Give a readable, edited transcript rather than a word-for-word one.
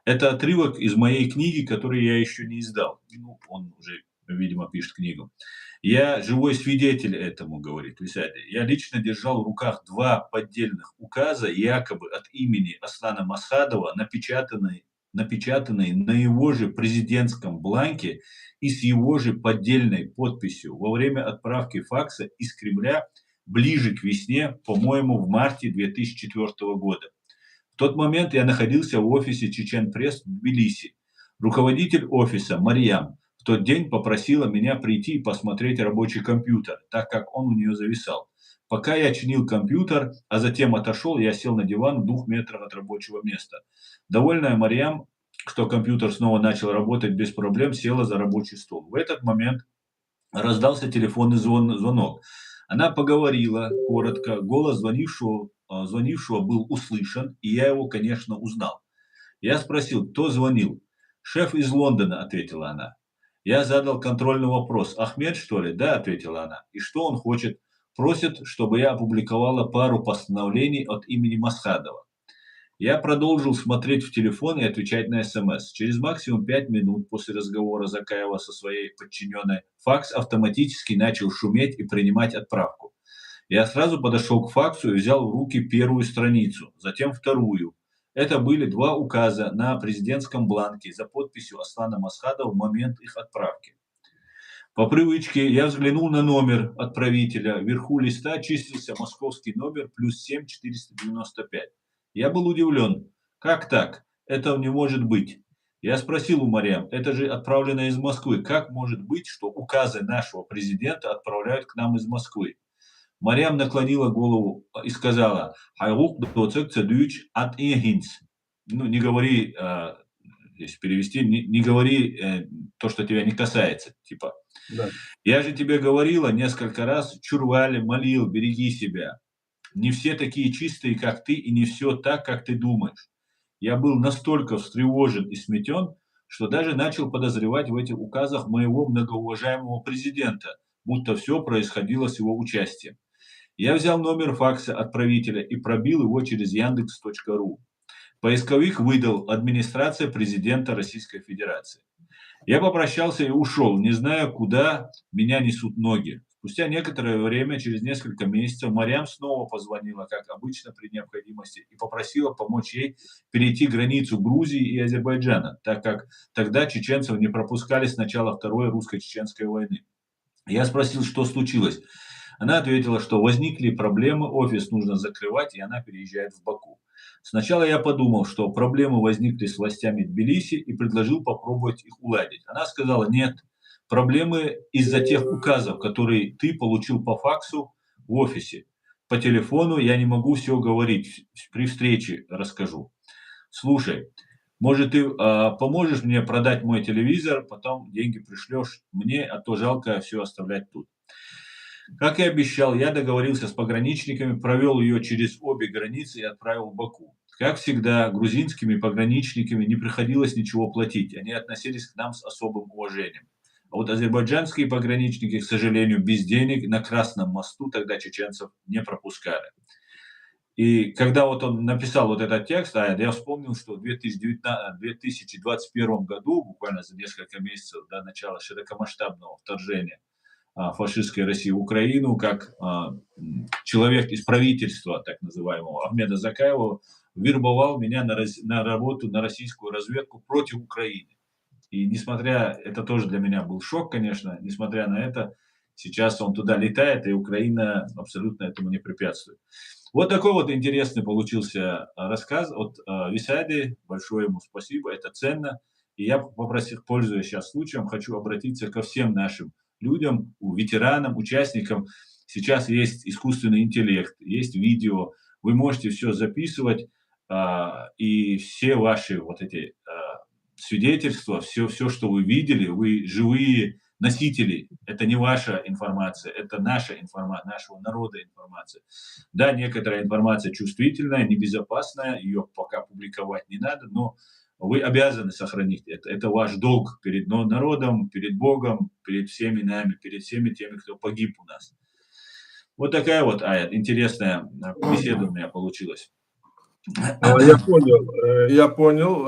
Это отрывок из моей книги, которую я еще не издал. Ну, он уже, видимо, пишет книгу. Я живой свидетель этому, говорит Висади. Я лично держал в руках 2 поддельных указа, якобы от имени Аслана Масхадова, напечатанные на его же президентском бланке и с его же поддельной подписью во время отправки факса из Кремля ближе к весне, по-моему, в марте 2004 года. В тот момент я находился в офисе Чечен Пресс в Тбилиси. Руководитель офиса Марьям в тот день попросила меня прийти и посмотреть рабочий компьютер, так как он у нее зависал. Пока я чинил компьютер, а затем отошел, я сел на диван в 2 метрах от рабочего места. Довольная Марьям, что компьютер снова начал работать без проблем, села за рабочий стол. В этот момент раздался телефонный звонок. Она поговорила коротко, голос звонившего был услышан, и я его, конечно, узнал. Я спросил, кто звонил. «Шеф из Лондона», — ответила она. Я задал контрольный вопрос. «Ахмед, что ли?» «Да», — ответила она. «И что он хочет?» «Просит, чтобы я опубликовала пару постановлений от имени Масхадова». Я продолжил смотреть в телефон и отвечать на СМС. Через максимум 5 минут после разговора Закаева со своей подчиненной факс автоматически начал шуметь и принимать отправку. Я сразу подошел к факсу и взял в руки первую страницу, затем вторую. Это были 2 указа на президентском бланке за подписью Аслана Масхадова в момент их отправки. По привычке я взглянул на номер отправителя. Вверху листа числился московский номер +7 495. Я был удивлен. Как так? Этого не может быть. Я спросил у Марьям, это же отправлено из Москвы. Как может быть, что указы нашего президента отправляют к нам из Москвы? Марьям наклонила голову и сказала, «Хайрук доцек цедуч от ихинс». Ну, не говори, если перевести, не говори то, что тебя не касается, типа. Да. Я же тебе говорила несколько раз, чурвали, молил, береги себя. Не все такие чистые, как ты, и не все так, как ты думаешь. Я был настолько встревожен и сметен, что даже начал подозревать в этих указах моего многоуважаемого президента, будто все происходило с его участием. Я взял номер факса отправителя и пробил его через Яндекс.ру. Поисковик выдал «Администрация президента Российской Федерации». Я попрощался и ушел, не зная, куда меня несут ноги. Спустя некоторое время, через несколько месяцев, Марьям снова позвонила, как обычно, при необходимости, и попросила помочь ей перейти границу Грузии и Азербайджана, так как тогда чеченцев не пропускали с начала Второй русско-чеченской войны. Я спросил, что случилось. Она ответила, что возникли проблемы, офис нужно закрывать, и она переезжает в Баку. Сначала я подумал, что проблемы возникли с властями Тбилиси и предложил попробовать их уладить. Она сказала, нет, проблемы из-за тех указов, которые ты получил по факсу в офисе. По телефону я не могу все говорить, при встрече расскажу. Слушай, может, ты поможешь мне продать мой телевизор, потом деньги пришлешь мне, а то жалко все оставлять тут. Как и обещал, я договорился с пограничниками, провел ее через обе границы и отправил в Баку. Как всегда, грузинскими пограничниками не приходилось ничего платить, они относились к нам с особым уважением. А вот азербайджанские пограничники, к сожалению, без денег на Красном мосту тогда чеченцев не пропускали. И когда вот он написал вот этот текст, я вспомнил, что в 2021 году, буквально за несколько месяцев до начала широкомасштабного вторжения фашистской России в Украину, как человек из правительства, так называемого, Ахмеда Закаева, вербовал меня на работу на российскую разведку против Украины. И несмотря, это тоже для меня был шок, конечно, несмотря на это, сейчас он туда летает, и Украина абсолютно этому не препятствует. Вот такой вот интересный получился рассказ от Висади. Большое ему спасибо, это ценно. И я попросил, пользуясь сейчас случаем, хочу обратиться ко всем нашим людям, ветеранам, участникам. Сейчас есть искусственный интеллект, есть видео, вы можете все записывать, и все ваши вот эти свидетельства, все, что вы видели, вы живые носители. Это не ваша информация, это наша информация, нашего народа информация. Да, некоторая информация чувствительная, небезопасная, ее пока публиковать не надо, но вы обязаны сохранить это. Это ваш долг перед народом, перед Богом, перед всеми нами, перед всеми теми, кто погиб у нас. Вот такая вот, интересная беседа у меня получилась. Я понял.